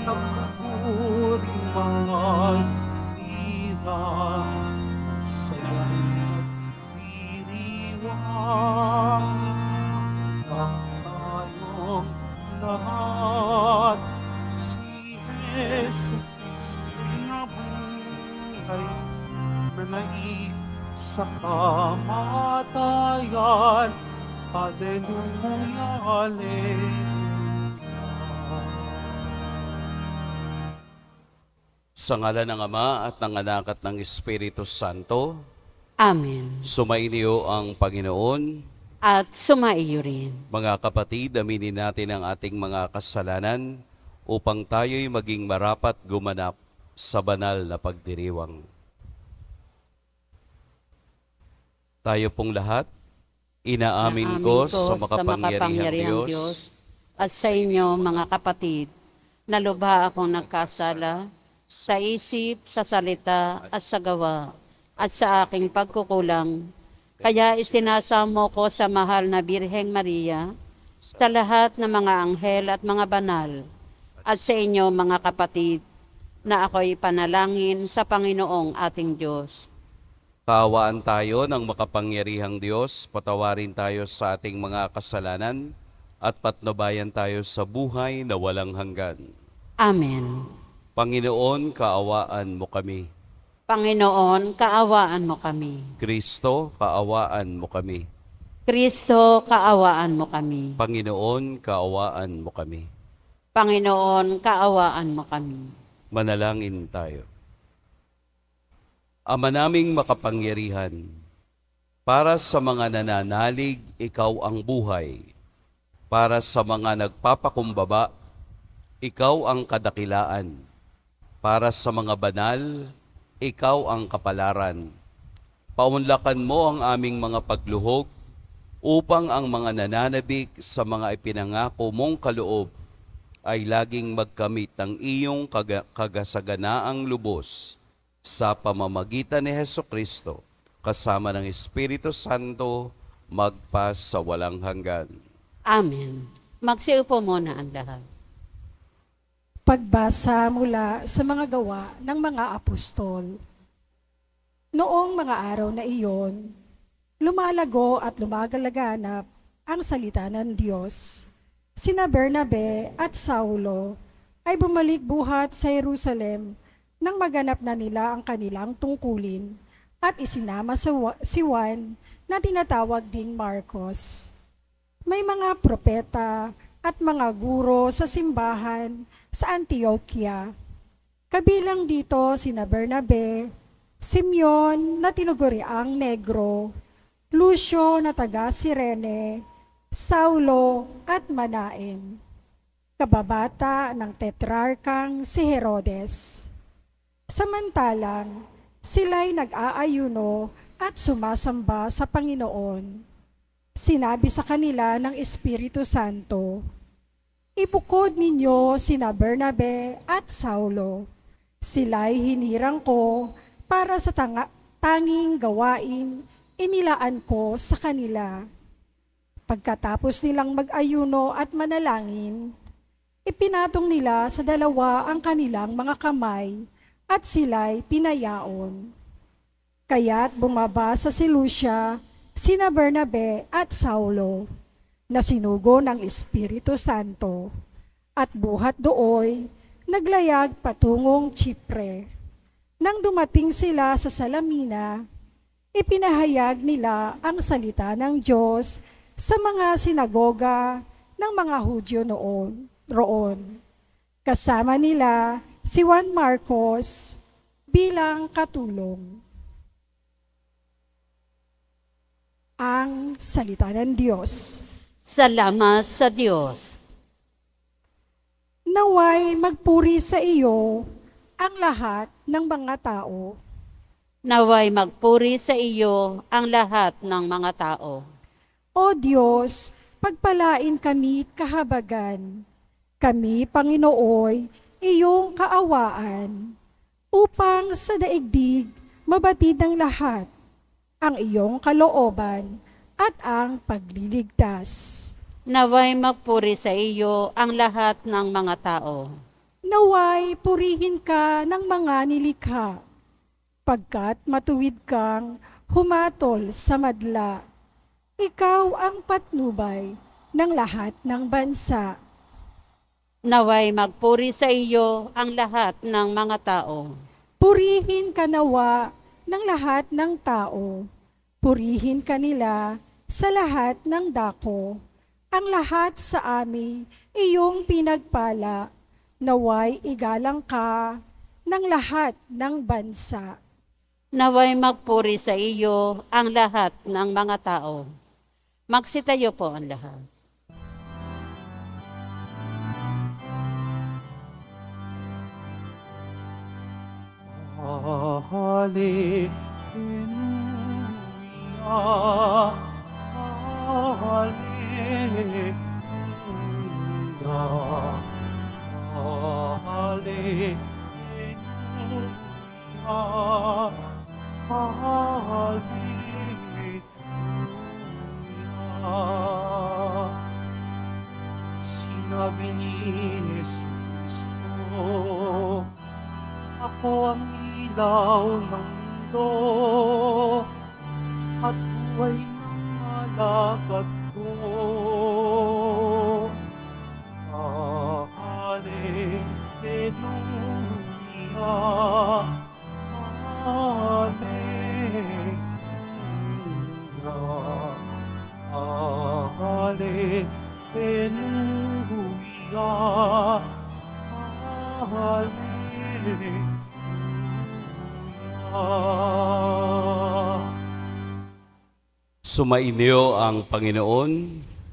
Nagpupuring mga tira, sayang diriwang, ang tayong lahat, si Jesu Cristo na buhay, na naib sa kamatayan. Hallelujah, hallelujah. Sa ngala ng Ama at ng Anak at ng Espiritu Santo, Amen. sumainyo ang Panginoon. At sumaiyo rin. Mga kapatid, aminin natin ang ating mga kasalanan upang tayo'y maging marapat gumanap sa banal na pagdiriwang. Tayo pong lahat, inaamin ko sa makapangyarihang Diyos at sa inyo mga kapatid, na lubha akong nagkasala sa isip, sa salita at sa gawa at sa aking pagkukulang. Kaya isinasamo ko sa mahal na Birheng Maria, sa lahat ng mga anghel at mga banal, at sa inyo mga kapatid, na ako'y panalangin sa Panginoong ating Diyos. Kaawaan tayo ng makapangyarihang Diyos, patawarin tayo sa ating mga kasalanan, at patnubayan tayo sa buhay na walang hanggan. Amen. Panginoon, kaawaan mo kami. Panginoon, kaawaan mo kami. Kristo, kaawaan mo kami. Kristo, kaawaan mo kami. Panginoon, kaawaan mo kami. Panginoon, kaawaan mo kami. Manalangin tayo. Ama naming makapangyarihan, para sa mga nananalig, ikaw ang buhay. Para sa mga nagpapakumbaba, ikaw ang kadakilaan. Para sa mga banal, ikaw ang kapalaran. Paunlakan mo ang aming mga pagluhog upang ang mga nananabik sa mga ipinangako mong kaloob ay laging magkamit ng iyong kagasaganaang lubos sa pamamagitan ni Hesukristo, kasama ng Espiritu Santo, magpa sa walang hanggan. Amen. Magsiupo muna ang lahat. Pagbasa mula sa mga gawa ng mga apostol. Noong mga araw na iyon, lumalago at lumagalaganap ang salita ng Diyos. Sina Bernabe at Saulo ay bumalik buhat sa Jerusalem nang maganap na nila ang kanilang tungkulin at isinama si Juan na tinatawag ding Marcos. May mga propeta at mga guro sa simbahan sa Antioquia. Kabilang dito sina Bernabe, Simeon na tinuguriang Negro, Lucio na taga Cirene, Saulo at Manaen, kababata ng tetrarkang si Herodes. Samantalang, sila'y nag-aayuno at sumasamba sa Panginoon. Sinabi sa kanila ng Espiritu Santo, "Ibukod ninyo sina Bernabe at Saulo. Sila'y hinirang ko para sa tanging gawain inilaan ko sa kanila." Pagkatapos nilang mag-ayuno at manalangin, ipinatong nila sa dalawa ang kanilang mga kamay at sila'y pinayaon. Kaya't bumaba sa Seleucia sina Bernabe at Saulo, na sinugo ng Espiritu Santo, at buhat dooy naglayag patungong Chipre. Nang dumating sila sa Salamina, ipinahayag nila ang salita ng Diyos sa mga sinagoga ng mga Hudyo roon. Kasama nila si Juan Marcos bilang katulong. Ang salita ng Diyos. Salamat sa Diyos. Naway magpuri sa iyo ang lahat ng mga tao. Naway magpuri sa iyo ang lahat ng mga tao. O Diyos, pagpalain kami't kahabagan. Kami, Panginooy, iyong kaawaan, upang sa daigdig mabatid ng lahat ang iyong kalooban at ang pagliligtas. Naway magpuri sa iyo ang lahat ng mga tao. Naway purihin ka ng mga nilikha, pagkat matuwid kang humatol sa madla. Ikaw ang patnubay ng lahat ng bansa. Naway magpuri sa iyo ang lahat ng mga tao. Purihin ka nawa ng lahat ng tao. Purihin ka nila sa lahat ng dako. Ang lahat sa amin iyong pinagpala. Naway igalang ka ng lahat ng bansa. Naway magpuri sa iyo ang lahat ng mga tao. Magsitayo po ang lahat. Hallelujah. Hallelujah. Hallelujah. Sinabi ni Jesus, ako ang ilaw ng mundo at buhay ng alagad ko. Hallelujah. Hallelujah. Hallelujah. Hallelujah. Sumainyo ang Panginoon.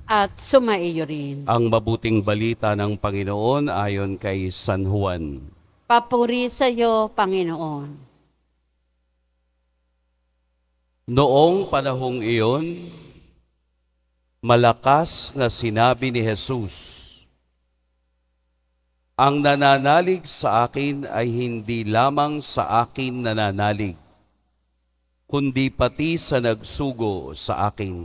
At sumaiyo rin. Ang mabuting balita ng Panginoon ayon kay San Juan. Papuri sa iyo, Panginoon. Noong panahong iyon, malakas na sinabi ni Jesus, ang nananalig sa akin ay hindi lamang sa akin nananalig, kundi pati sa nagsugo sa akin.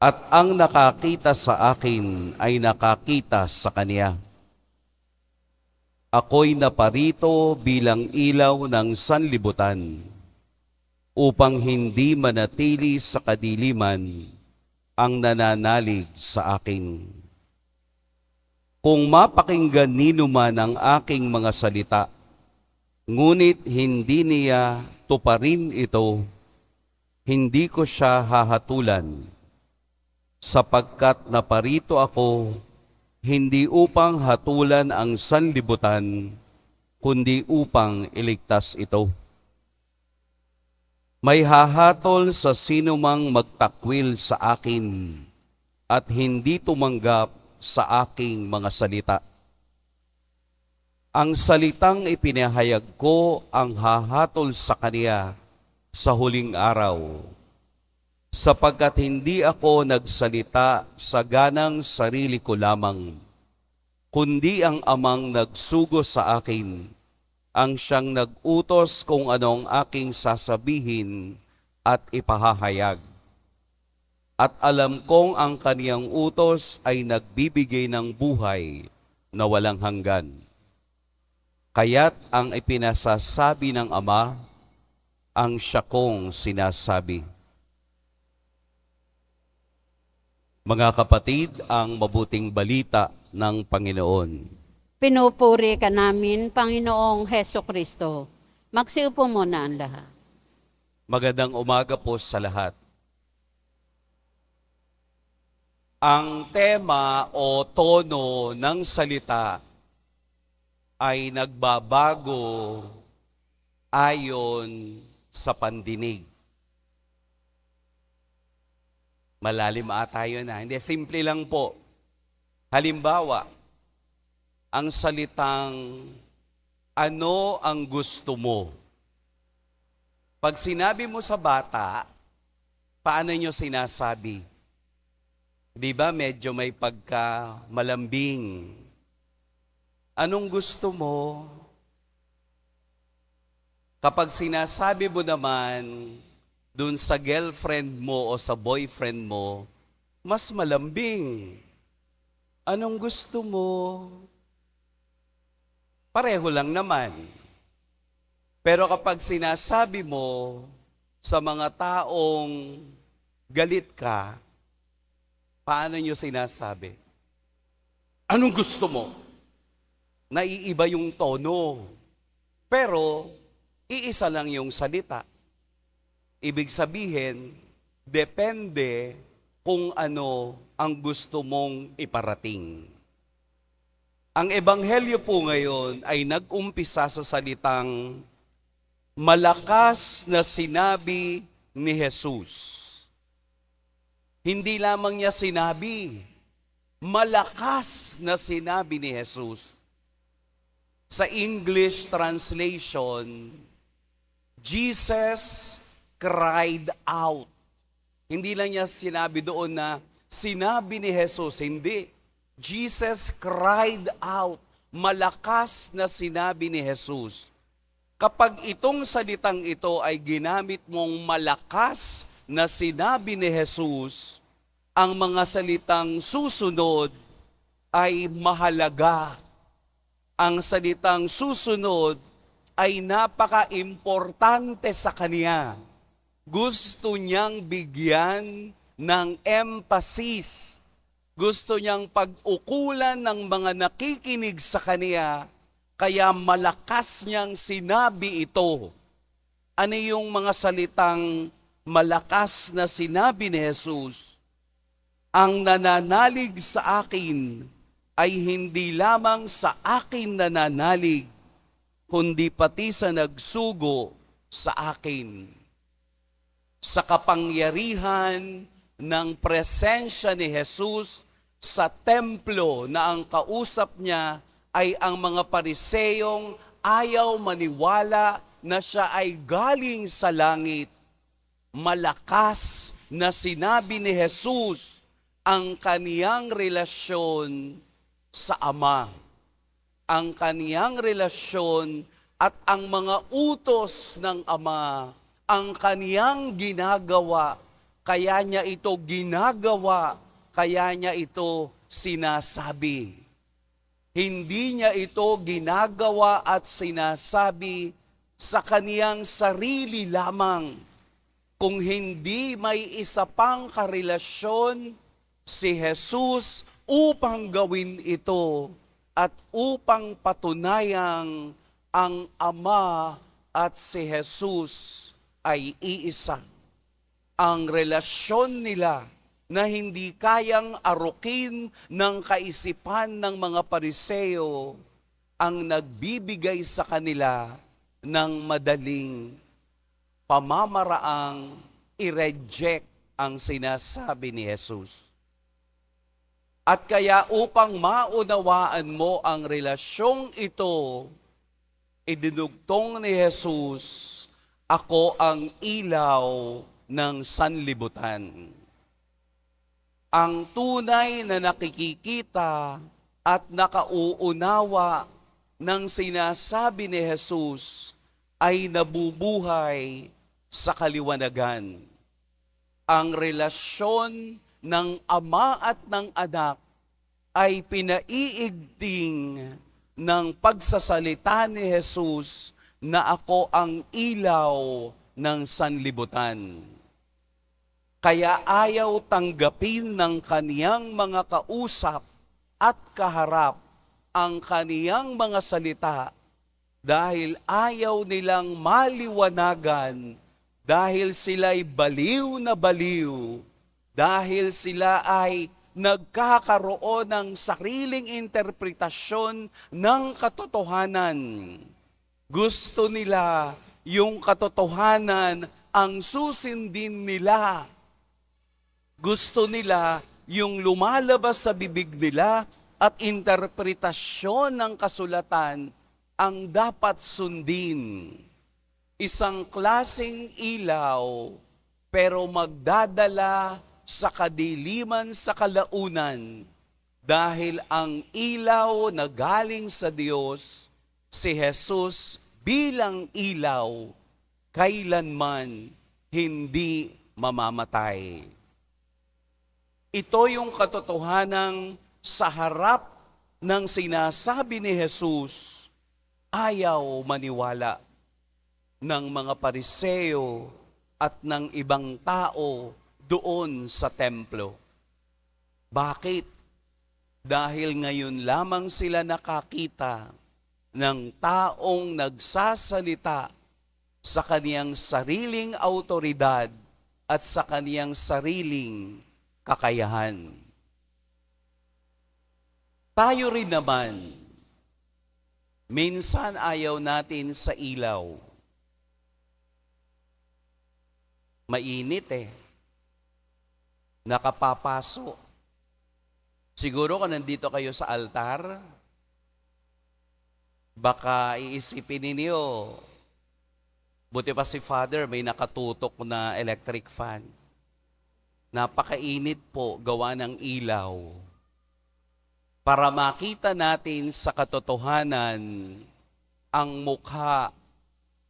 At ang nakakita sa akin ay nakakita sa Kanya. Ako'y naparito bilang ilaw ng sanlibutan, upang hindi manatili sa kadiliman ang nananalig sa akin. Kung mapakinggan nino man ang aking mga salita, ngunit hindi niya tuparin ito, hindi ko siya hahatulan, sapagkat naparito ako hindi upang hatulan ang sanlibutan, kundi upang iligtas ito. May hahatol sa sinumang magtakwil sa akin at hindi tumanggap sa aking mga salita. Ang salitang ipinahayag ko ang hahatol sa kaniya sa huling araw, sapagkat hindi ako nagsalita sa ganang sarili ko lamang, kundi ang Amang nagsugo sa akin, ang siyang nag-utos kung anong aking sasabihin at ipahahayag. At alam kong ang kaniyang utos ay nagbibigay ng buhay na walang hanggan. Kaya't ang ipinasasabi ng Ama, ang siya kong sinasabi. Mga kapatid, ang mabuting balita ng Panginoon. Pinupuri ka namin, Panginoong Heso Kristo. Magsiupo muna ang lahat. Magandang umaga po sa lahat. Ang tema o tono ng salita ay nagbabago ayon sa pandinig. Malalim ata yun na. Hindi, simple lang po. Halimbawa, ang salitang, ano ang gusto mo? Pag sinabi mo sa bata, paano nyo sinasabi? Di ba medyo may pagka malambing? Anong gusto mo? Kapag sinasabi mo naman dun sa girlfriend mo o sa boyfriend mo, mas malambing. Anong gusto mo? pareho lang naman. Pero kapag sinasabi mo sa mga taong galit ka, paano nyo sinasabi? Anong gusto mo? Naiiba yung tono. Pero, iisa lang yung salita. Ibig sabihin, depende kung ano ang gusto mong iparating. Ang ebanghelyo po ngayon ay nag-umpisa sa salitang malakas na sinabi ni Jesus. Hindi lamang niya sinabi, malakas na sinabi ni Jesus. Sa English translation, Jesus cried out. Hindi lang niya sinabi doon na sinabi ni Jesus, hindi. Jesus cried out. Malakas na sinabi ni Jesus. Kapag itong salitang ito ay ginamit mong malakas na sinabi ni Jesus, ang mga salitang susunod ay mahalaga. Ang salitang susunod ay napaka-importante sa kanya. Gusto niyang bigyan ng emphasis. Gusto niyang pag-ukulan ng mga nakikinig sa kanya, kaya malakas niyang sinabi ito. Ano yung mga salitang malakas na sinabi ni Jesus? Ang nananalig sa akin ay hindi lamang sa akin nananalig, kundi pati sa nagsugo sa akin. Sa kapangyarihan ng presensya ni Jesus sa templo na ang kausap niya ay ang mga pariseyong ayaw maniwala na siya ay galing sa langit. Malakas na sinabi ni Jesus ang kaniyang relasyon sa Ama. Ang kaniyang relasyon at ang mga utos ng Ama, ang kaniyang ginagawa, kaya niya ito ginagawa, kaya niya ito sinasabi. Hindi niya ito ginagawa at sinasabi sa kaniyang sarili lamang. Kung hindi may isa pang karelasyon si Jesus upang gawin ito at upang patunayang ang Ama at si Jesus ay iisa. Ang relasyon nila na hindi kayang arukin ng kaisipan ng mga Pariseo ang nagbibigay sa kanila ng madaling pamamaraang i-reject ang sinasabi ni Jesus. At kaya upang maunawaan mo ang relasyong ito, idinugtong ni Jesus, ako ang ilaw ng sanlibutan. Ang tunay na nakikikita at nakauunawa ng sinasabi ni Jesus ay nabubuhay sa kaliwanagan. Ang relasyon ng Ama at ng Anak ay pinaiigting ng pagsasalita ni Jesus na ako ang ilaw ng sanlibutan. Kaya ayaw tanggapin ng kaniyang mga kausap at kaharap ang kaniyang mga salita dahil ayaw nilang maliwanagan, dahil sila'y baliw na baliw, dahil sila ay nagkakaroon ng sariling interpretasyon ng katotohanan. Gusto nila yung katotohanan ang susindin nila. Gusto nila yung lumalabas sa bibig nila at interpretasyon ng kasulatan ang dapat sundin. Isang klaseng ilaw pero magdadala sa kadiliman sa kalaunan dahil ang ilaw na galing sa Diyos, si Jesus bilang ilaw, kailanman hindi mamamatay. Ito yung katotohanang sa harap ng sinasabi ni Jesus, ayaw maniwala ng mga Pariseo at ng ibang tao doon sa templo. Bakit? Dahil ngayon lamang sila nakakita ng taong nagsasalita sa kaniyang sariling autoridad at sa kaniyang sariling kakayahan. Tayo rin naman, minsan ayaw natin sa ilaw. Mainit nakapapaso. Siguro kung nandito kayo sa altar, baka iisipin ninyo, buti pa si Father may nakatutok na electric fan. Napakainit po gawa ng ilaw. Para makita natin sa katotohanan ang mukha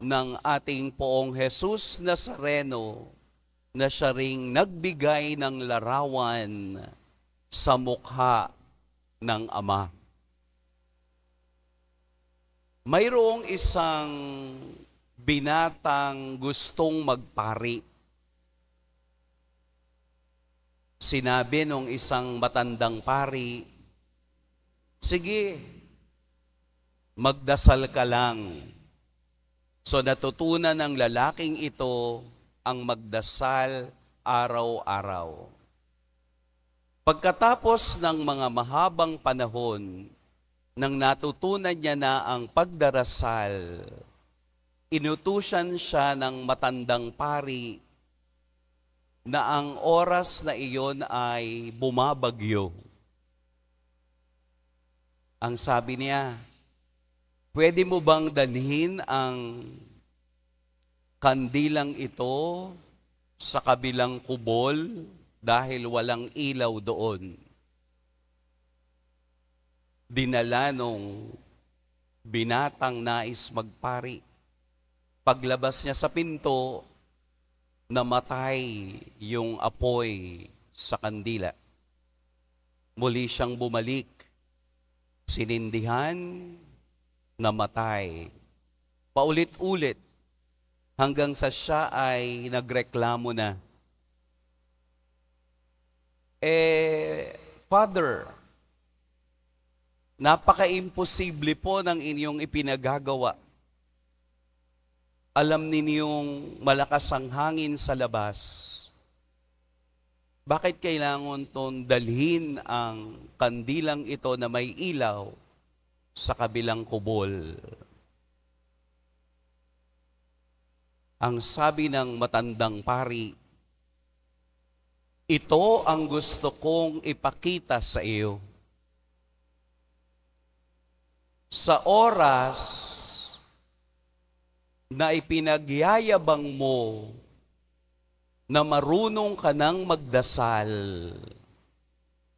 ng ating Poong Jesus Nazareno na siya ring nagbigay ng larawan sa mukha ng Ama. Mayroong isang binatang gustong magpari. Sinabi nung isang matandang pari, sige, magdasal ka lang. So natutunan ng lalaking ito ang magdasal araw-araw. Pagkatapos ng mga mahabang panahon, nang natutunan niya na ang pagdarasal, inutusan siya ng matandang pari na ang oras na iyon ay bumabagyo. Ang sabi niya, pwede mo bang dalhin ang kandilang ito sa kabilang kubol dahil walang ilaw doon? Dinala nung binatang nais magpari. Paglabas niya sa pinto, namatay yung apoy sa kandila. Muli siyang bumalik. Sinindihan, namatay. Paulit-ulit hanggang sa siya ay nagreklamo na. Father, napaka-imposible po ng inyong ipinagagawa. Alam ninyong malakas ang hangin sa labas. Bakit kailangan tong dalhin ang kandilang ito na may ilaw sa kabilang kubol? Ang sabi ng matandang pari, ito ang gusto kong ipakita sa iyo. Sa oras na ipinagyayabang mo na marunong ka nang magdasal,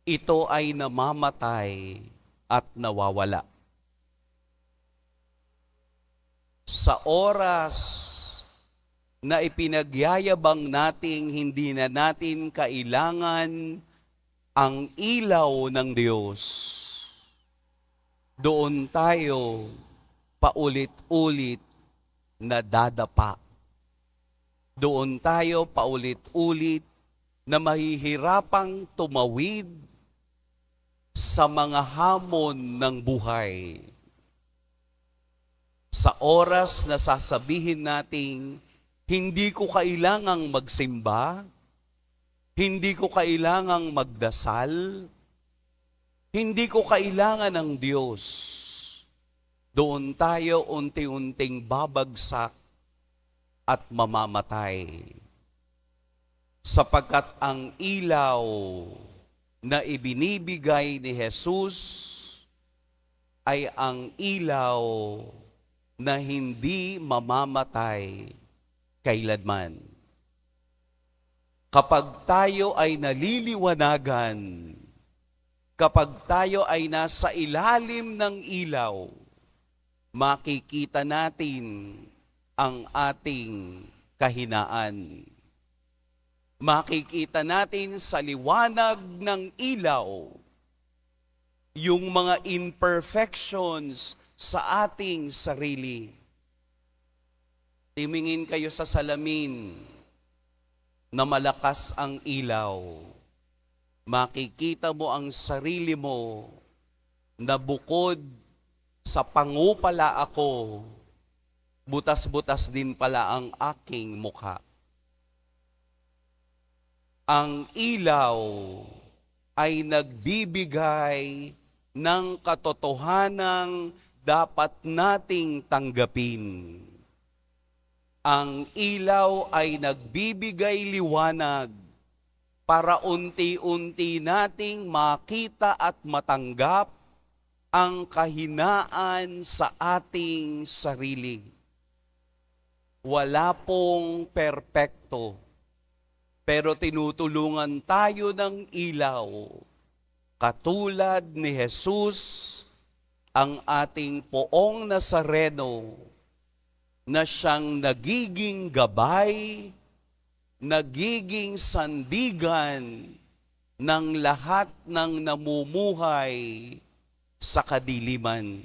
ito ay namamatay at nawawala. Sa oras na ipinagyayabang nating hindi na natin kailangan ang ilaw ng Diyos, doon tayo paulit-ulit na dadapa. Doon tayo paulit-ulit na mahihirapang tumawid sa mga hamon ng buhay. Sa oras na sasabihin nating, hindi ko kailangang magsimba, hindi ko kailangang magdasal, hindi ko kailangan ng Diyos. Doon tayo unti-unting babagsak at mamamatay. Sapagkat ang ilaw na ibinibigay ni Jesus ay ang ilaw na hindi mamamatay kailanman. Kapag tayo ay naliliwanagan, kapag tayo ay nasa ilalim ng ilaw, makikita natin ang ating kahinaan. Makikita natin sa liwanag ng ilaw yung mga imperfections sa ating sarili. Tumingin kayo sa salamin na malakas ang ilaw. Makikita mo ang sarili mo na bukod sa pangupala ako, butas-butas din pala ang aking mukha. Ang ilaw ay nagbibigay ng katotohanang dapat nating tanggapin. Ang ilaw ay nagbibigay liwanag para unti-unti nating makita at matanggap ang kahinaan sa ating sarili. Wala pong perpekto, pero tinutulungan tayo ng ilaw. Katulad ni Jesus, ang ating poong Nazareno, na siyang nagiging gabay, nagiging sandigan ng lahat ng namumuhay sa kadiliman.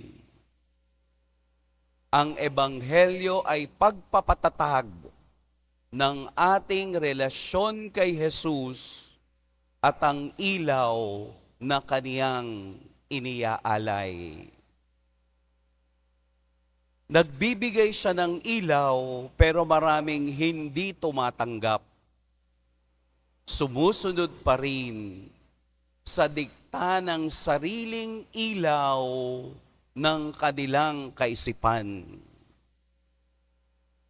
Ang Ebanghelyo ay pagpapatatag ng ating relasyon kay Jesus at ang ilaw na kaniyang iniaalay. Nagbibigay siya ng ilaw pero maraming hindi tumatanggap. Sumusunod pa rin sa dikta ng sariling ilaw ng kanilang kaisipan.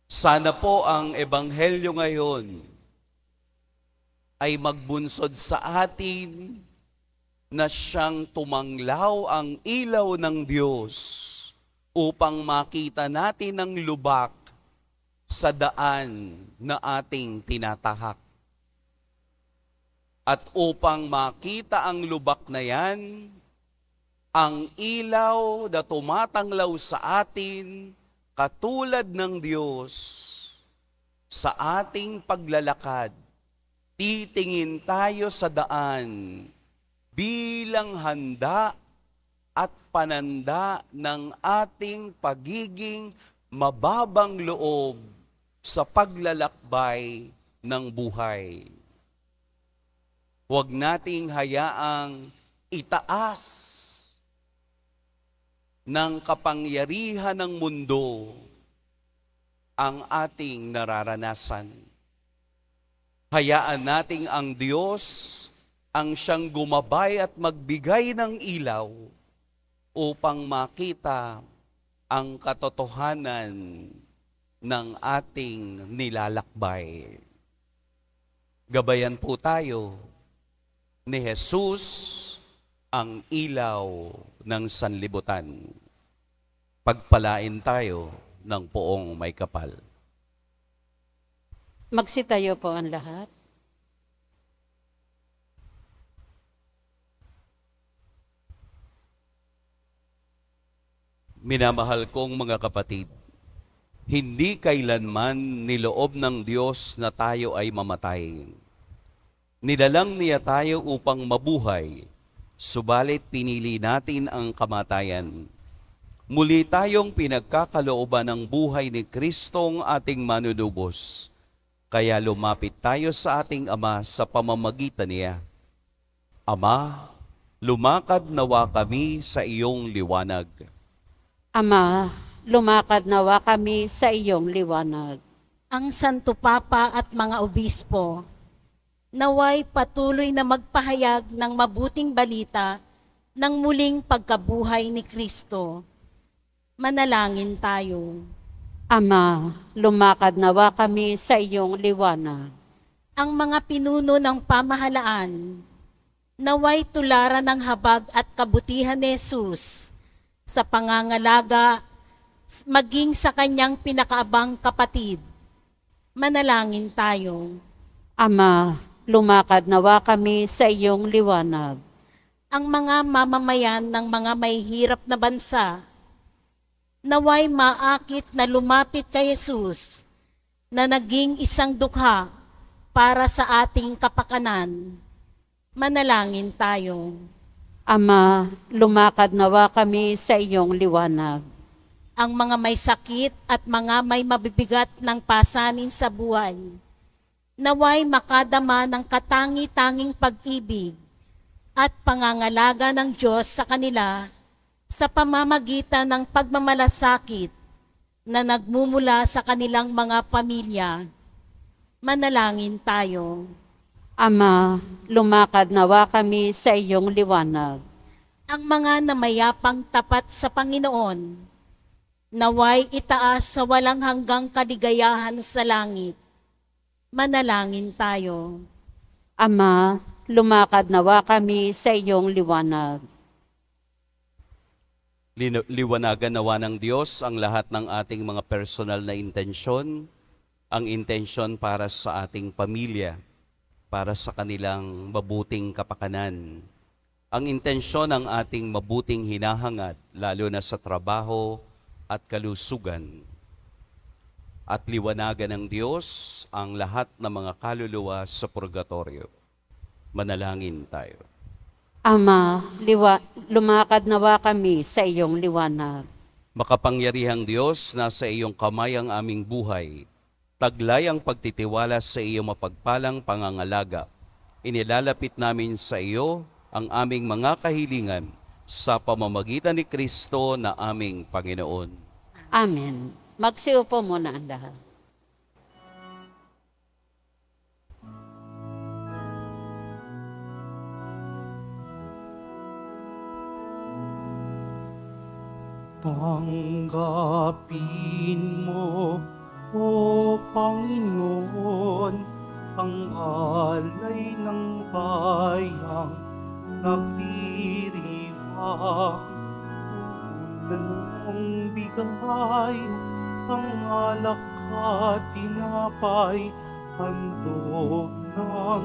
Sana po ang Ebanghelyo ngayon ay magbunsod sa atin na siyang tumanglaw ang ilaw ng Diyos upang makita natin ang lubak sa daan na ating tinatahak. At upang makita ang lubak na yan, ang ilaw na tumatanglaw sa atin, katulad ng Diyos, sa ating paglalakad, titingin tayo sa daan bilang handa at pananda ng ating pagiging mababang loob sa paglalakbay ng buhay. Huwag nating hayaang itaas ng kapangyarihan ng mundo ang ating nararanasan. Hayaan nating ang Diyos ang siyang gumabay at magbigay ng ilaw upang makita ang katotohanan ng ating nilalakbay. Gabayan po tayo ni Jesus, ang ilaw ng sanlibutan. Pagpalain tayo ng poong may kapal. Magsitayo po ang lahat. Minamahal kong mga kapatid, hindi kailanman niloob ng Diyos na tayo ay mamatay. Nilalang niya tayo upang mabuhay, subalit pinili natin ang kamatayan. Muli tayong pinagkakalooban ng buhay ni Kristong ating manunubos. Kaya lumapit tayo sa ating Ama sa pamamagitan niya. Ama, lumakad nawa kami sa iyong liwanag. Ama, lumakad nawa kami sa iyong liwanag. Ang Santo Papa at mga obispo, naway patuloy na magpahayag ng mabuting balita ng muling pagkabuhay ni Kristo. Manalangin tayo. Ama, lumakad nawa kami sa iyong liwanag. Ang mga pinuno ng pamahalaan, naway tularan ng habag at kabutihan ni Jesus sa pangangalaga maging sa kanyang pinakaabang kapatid. Manalangin tayo. Ama, lumakad nawa kami sa iyong liwanag. Ang mga mamamayan ng mga may hirap na bansa, naway maakit na lumapit kay Jesus na naging isang dukha para sa ating kapakanan. Manalangin tayo. Ama, lumakad nawa kami sa iyong liwanag. Ang mga may sakit at mga may mabibigat ng pasanin sa buhay, naway makadama ng katangi-tanging pag-ibig at pangangalaga ng Diyos sa kanila sa pamamagitan ng pagmamalasakit na nagmumula sa kanilang mga pamilya. Manalangin tayo. Ama, lumakad nawa kami sa iyong liwanag. Ang mga namayapang tapat sa Panginoon, naway itaas sa walang hanggang kaligayahan sa langit. Manalangin tayo. Ama, lumakad nawa kami sa iyong liwanag. Liwanagan nawa ng Diyos ang lahat ng ating mga personal na intensyon, ang intensyon para sa ating pamilya, para sa kanilang mabuting kapakanan. Ang intensyon ng ating mabuting hinahangad, lalo na sa trabaho at kalusugan. At liwanagan ng Diyos ang lahat ng mga kaluluwa sa purgatorio. Manalangin tayo. Ama, lumakad nawa kami sa iyong liwanag. Makapangyarihang Diyos, nasa iyong kamay ang aming buhay. Taglay ang pagtitiwala sa iyong mapagpalang pangangalaga. Inilalapit namin sa iyo ang aming mga kahilingan sa pamamagitan ni Kristo na aming Panginoon. Amen. Magsiupo muna ang lahat. Tanggapin mo, O Panginoon, ang alay ng bayang nagdiriwang. Tugunan mong bigay ang alak at tinapay, handog ng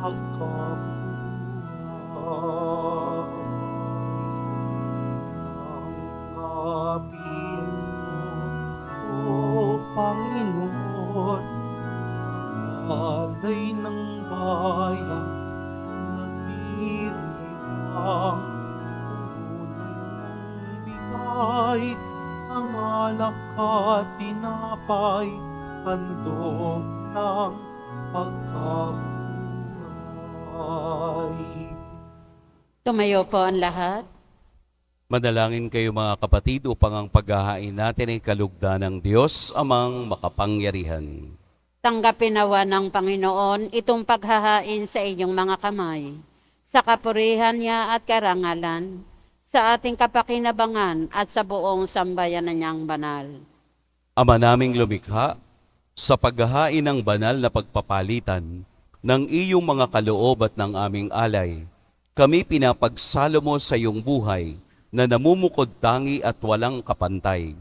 pagkabuhay. Tanggapin mo, O Panginoon, alay ng bayan, nagdiriwang. Tugunan mong bigay ang alak at tinapay, handog ng pagkabuhay. Tumayo po ang lahat. Manalangin kayo mga kapatid upang ang paghahain natin ay kalugdan ng Diyos amang makapangyarihan. Tanggapin nawa ng Panginoon itong paghahain sa inyong mga kamay, sa kapurihan niya at karangalan, sa ating kapakinabangan at sa buong sambayanan niyang banal. Ama naming lumikha, sa paghahain ng banal na pagpapalitan ng iyong mga kaloob at ng aming alay, kami pinapagsalo mo sa iyong buhay na namumukod tangi at walang kapantay.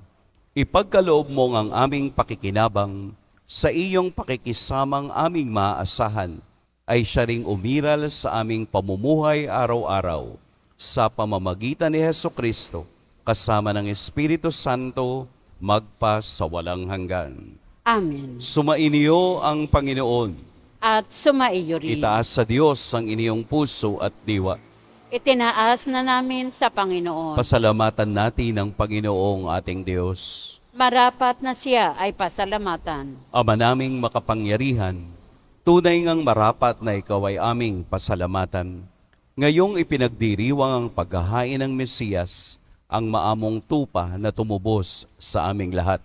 Ipagkaloob mo ang aming pakikinabang sa iyong pakikisamang aming maaasahan, ay siya ring umiral sa aming pamumuhay araw-araw sa pamamagitan ni Hesukristo, kasama ng Espiritu Santo, magpa sa walang hanggan. Amen. Sumainiyo ang Panginoon. At sumaiyo rin. Itaas sa Diyos ang inyong puso at diwa. Itinaas na namin sa Panginoon. Pasalamatan natin ang Panginoong ating Diyos. Marapat na siya ay pasalamatan. Ama naming makapangyarihan, tunay ngang marapat na ikaw ay aming pasalamatan. Ngayong ipinagdiriwang ang paghahain ng Mesiyas, ang maamong tupa na tumubos sa aming lahat.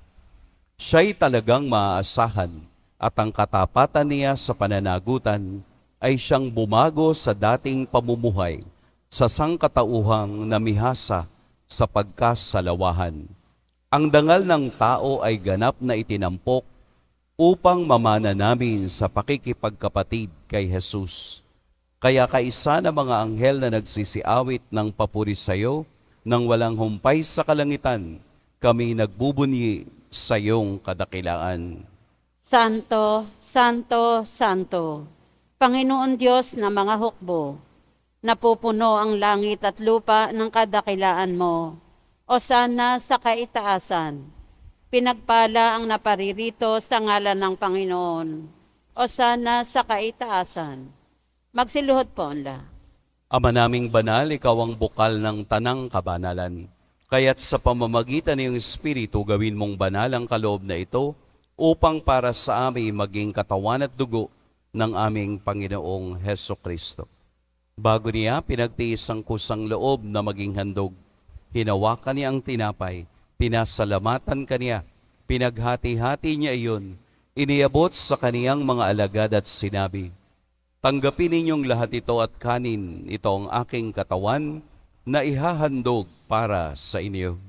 Siya'y talagang maaasahan at ang katapatan niya sa pananagutan ay siyang bumago sa dating pamumuhay sa sangkatauhang namihasa sa pagkasalawahan. Ang dangal ng tao ay ganap na itinampok upang mamana namin sa pakikipagkapatid kay Jesus. Kaya kaisa na mga anghel na nagsisiawit ng papuri sa iyo, nang walang humpay sa kalangitan, kami nagbubunyi sa iyong kadakilaan. Santo, Santo, Santo, Panginoon Diyos na mga hukbo, napupuno ang langit at lupa ng kadakilaan mo. O sana sa kaitaasan, pinagpala ang naparirito sa ngalan ng Panginoon. O sana sa kaitaasan. Magsiluhod po ang lahat. Ama naming banal, ikaw ang bukal ng tanang kabanalan. Kaya't sa pamamagitan ng iyong Espiritu, gawin mong banal ang kaloob na ito upang para sa amin maging katawan at dugo ng aming Panginoong Heso Kristo. Bago niya pinagtiis ang kusang loob na maging handog, hinawakan niya ang tinapay, pinasalamatan kaniya, pinaghati-hati niya iyon, iniabot sa kaniyang mga alagad at sinabi, "Tanggapin ninyong lahat ito at kanin, ito ang aking katawan na ihahandog para sa inyo."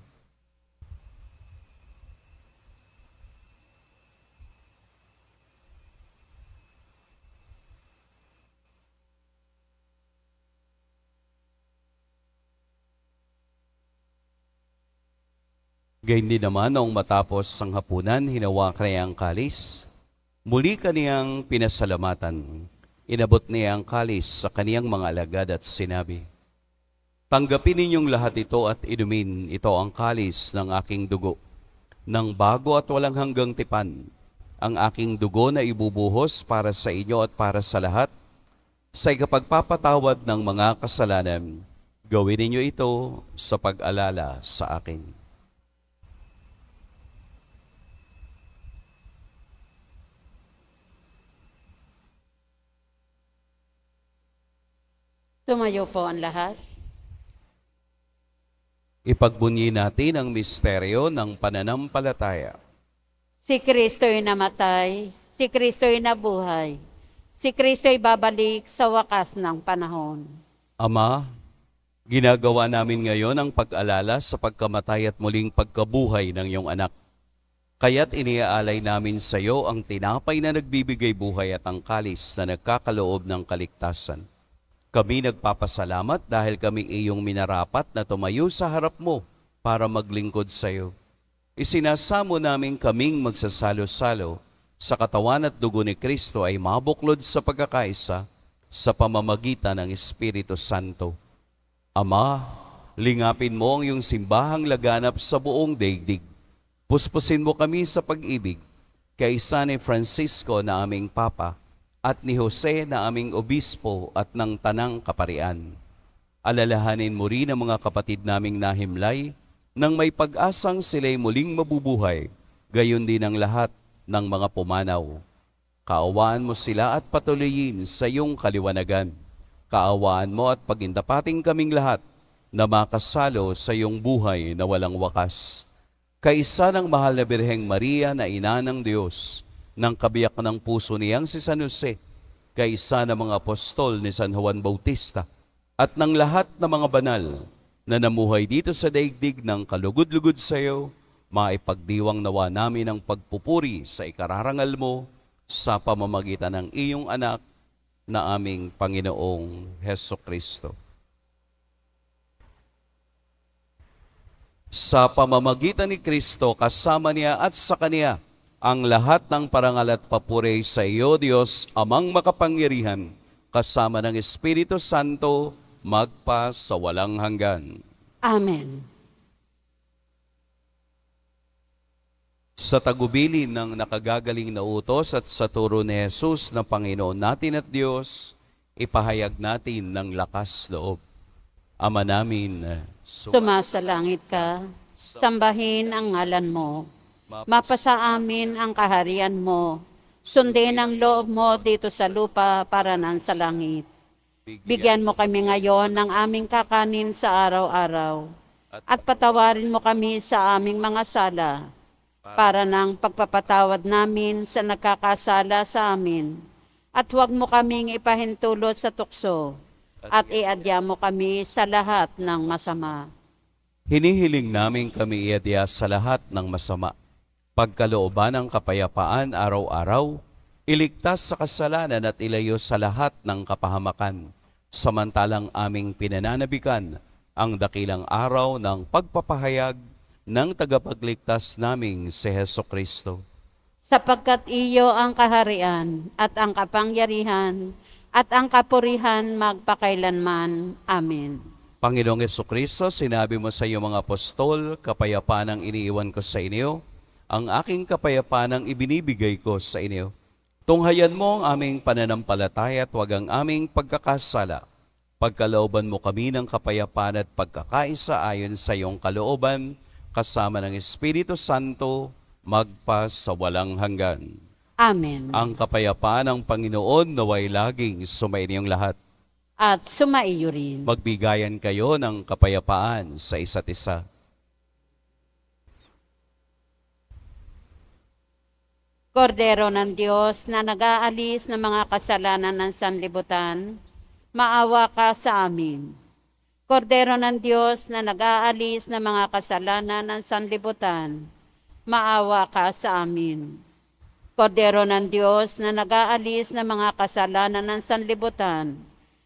Gayun din naman noong matapos ang hapunan, hinawakan niya ang kalis. Muli kaniyang pinasalamatan. Inabot niya ang kalis sa kaniyang mga alagad at sinabi, "Tanggapin ninyong lahat ito at inumin, ito ang kalis ng aking dugo, ng bago at walang hanggang tipan, ang aking dugo na ibubuhos para sa inyo at para sa lahat, sa ikapagpapatawad ng mga kasalanan. Gawin ninyo ito sa pag-alala sa akin." Tumayo po ang lahat. Ipagbunyi natin ang misteryo ng pananampalataya. Si Kristo'y namatay, si Kristo'y nabuhay, si Kristo'y babalik sa wakas ng panahon. Ama, ginagawa namin ngayon ang pag-alala sa pagkamatay at muling pagkabuhay ng iyong anak. Kaya't iniaalay namin sa iyo ang tinapay na nagbibigay buhay at ang kalis na nagkakaloob ng kaligtasan. Kami nagpapasalamat dahil kami iyong minarapat na tumayo sa harap mo para maglingkod sa iyo. Isinasamo namin kaming magsasalo-salo sa katawan at dugo ni Kristo ay mabuklod sa pagkakaisa sa pamamagitan ng Espiritu Santo. Ama, lingapin mo ang iyong simbahang laganap sa buong daigdig. Puspusin mo kami sa pag-ibig, kaisa ni Francisco na aming Papa, at ni Jose na aming obispo at ng tanang kaparian. Alalahanin mo rin ang mga kapatid naming nahimlay nang may pag-asang sila'y muling mabubuhay, gayon din ang lahat ng mga pumanaw. Kaawaan mo sila at patuloyin sa iyong kaliwanagan. Kaawaan mo at pagindapating kaming lahat na makasalo sa iyong buhay na walang wakas. Kaisa ng mahal na Birheng Maria na ina ng Diyos, ng kabiyak ng puso niyang si San Jose, kaisa ng mga apostol ni San Juan Bautista, at ng lahat ng mga banal na namuhay dito sa daigdig ng kalugod-lugod sa iyo, maipagdiwang nawa namin ang pagpupuri sa ikararangal mo sa pamamagitan ng iyong anak na aming Panginoong Heso Kristo. Sa pamamagitan ni Kristo, kasama niya at sa Kaniya, ang lahat ng parangal at papuri sa iyo, Diyos, Amang makapangyarihan, kasama ng Espiritu Santo, magpa sa walang hanggan. Amen. Sa tagubilin ng nakagagaling na utos at sa turo ni Jesus na Panginoon natin at Diyos, ipahayag natin ng lakas loob. Ama namin, Sumasalangit ka, sambahin ang ngalan mo. Mapasa amin ang kaharian mo. Sundin ang loob mo dito sa lupa para nan sa langit. Bigyan mo kami ngayon ng aming kakanin sa araw-araw. At patawarin mo kami sa aming mga sala, para ng pagpapatawad namin sa nagkakasala sa amin. At huwag mo kaming ipahintulot sa tukso, at iadya mo kami sa lahat ng masama. hinihiling namin kami iadya sa lahat ng masama. Pagkalooban ng kapayapaan araw-araw, iligtas sa kasalanan at ilayo sa lahat ng kapahamakan, samantalang aming pinananabikan ang dakilang araw ng pagpapahayag ng tagapagligtas naming si Heso Kristo. Sapagkat iyo ang kaharian at ang kapangyarihan at ang kapurihan magpakailanman. Amen. Panginoong Jesucristo, sinabi mo sa iyong mga apostol, kapayapaan ang iniiwan ko sa inyo, ang aking kapayapaan ang ibinibigay ko sa inyo. Tunghayan mo ang aming pananampalataya at huwag ang aming pagkakasala. Pagkalooban mo kami ng kapayapaan at pagkakaisa ayon sa iyong kalooban, kasama ng Espiritu Santo, magpa sa walang hanggan. Amen. Ang kapayapaan ng Panginoon naway laging sumainiyong lahat. At sumaiyo rin. Magbigayan kayo ng kapayapaan sa isa't isa. Kordero ng Diyos na nag-aalis ng mga kasalanan ng sanlibutan, maawa ka sa amin. Kordero ng Diyos na nag-aalis ng mga kasalanan ng sanlibutan, maawa ka sa amin. Kordero ng Diyos na nag-aalis ng mga kasalanan ng sanlibutan,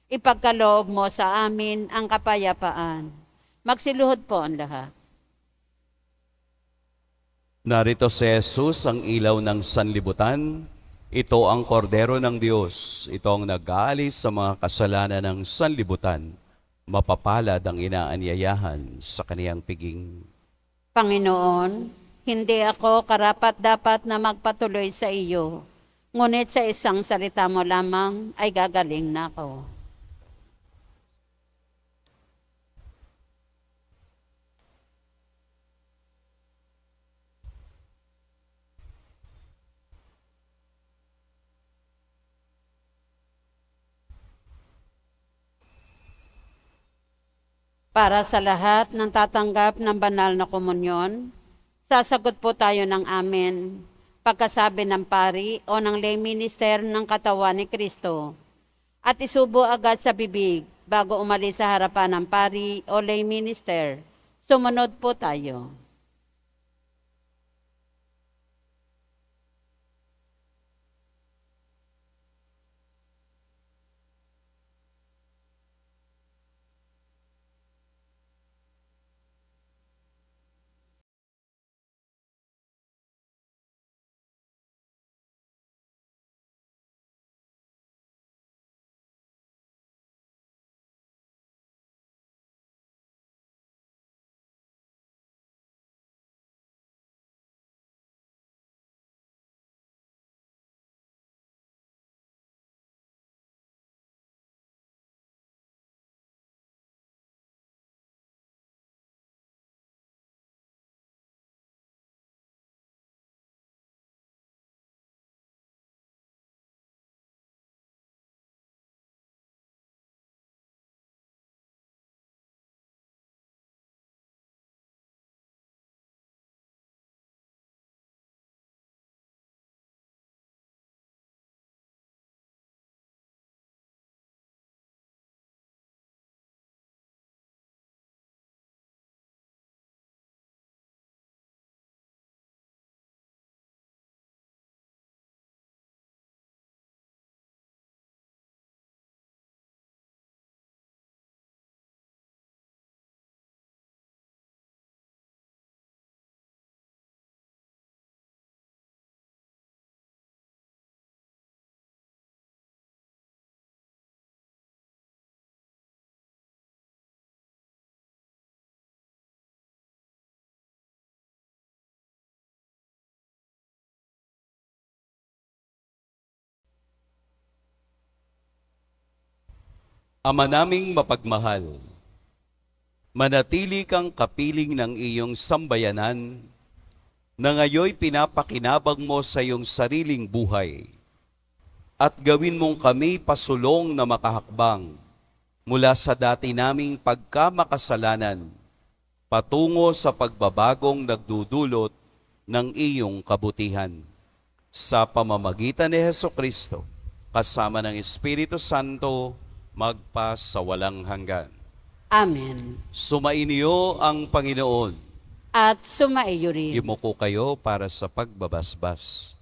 ipagkaloob mo sa amin ang kapayapaan. Magsiluhod po ang lahat. Narito si Jesus, ang ilaw ng sanlibutan. Ito ang kordero ng Diyos. Ito ang nag-aalis sa mga kasalanan ng sanlibutan. Mapapalad ang inaanyayahan sa kaniyang piging. Panginoon, hindi ako karapat-dapat na magpatuloy sa iyo, ngunit sa isang salita mo lamang ay gagaling na ako. Para sa lahat ng tatanggap ng banal na komunyon, sasagot po tayo ng amen pagkasabi ng pari o ng lay minister ng katawan ni Kristo at isubo agad sa bibig bago umalis sa harapan ng pari o lay minister. Sumunod po tayo. Ama naming mapagmahal, manatili kang kapiling ng iyong sambayanan na ngayoy pinapakinabang mo sa iyong sariling buhay at gawin mong kami pasulong na makahakbang mula sa dati naming pagkamakasalanan patungo sa pagbabagong nagdudulot ng iyong kabutihan. Sa pamamagitan ni Hesukristo, kasama ng Espiritu Santo, magpa sa walang hanggan. Amen. Sumainyo ang Panginoon. At sumaiyo rin. Yumuko kayo para sa pagbabasbas.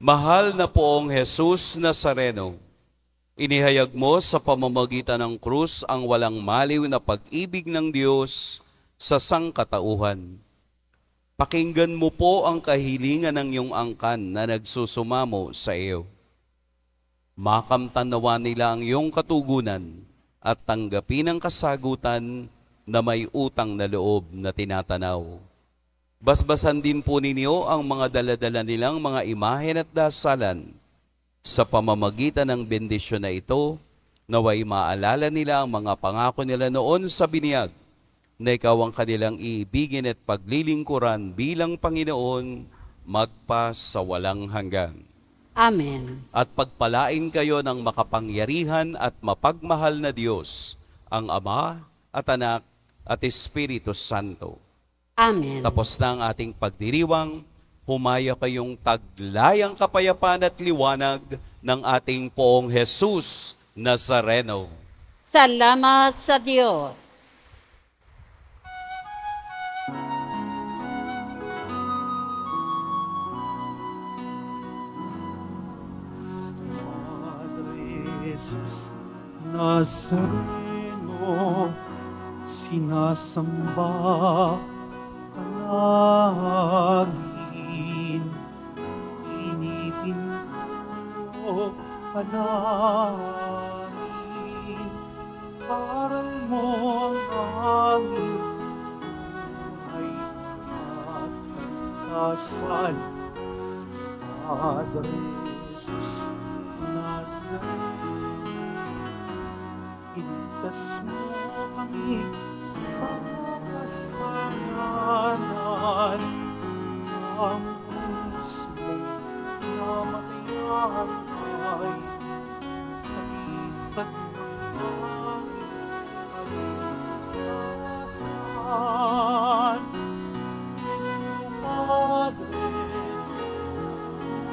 Mahal na poong Jesus Nazareno, inihayag mo sa pamamagitan ng krus ang walang maliw na pag-ibig ng Diyos sa sangkatauhan. Pakinggan mo po ang kahilingan ng iyong angkan na nagsusumamo sa iyo. Makamtan nawa nila ang iyong katugunan at tanggapin ang kasagutan na may utang na loob na tinatanaw. Basbasan din po ninyo ang mga daladala nilang mga imahen at dasalan sa pamamagitan ng bendisyon na ito Naway maalala nila ang mga pangako nila noon sa biniyag, na ikaw ang kanilang iibigin at paglilingkuran bilang Panginoon magpa sa walang hanggan. Amen. At pagpalain kayo ng makapangyarihan at mapagmahal na Diyos, ang Ama at Anak at Espiritu Santo. Amen. Tapos na ang ating pagdiriwang, humaya kayong taglayang kapayapaan at liwanag ng ating Poong Jesus Nazareno. Salamat sa Diyos. Padre Jesus Nazareno, sinasamba ka namin, initinto ka namin, aral mo ang aming buhay at pagkasal. Padre Jesus Nazareno, iligtas mo kami sa kasalanan, ang puso namatayan ay sa isang kaligtasan. Cristo Padre Jesus Nazareno,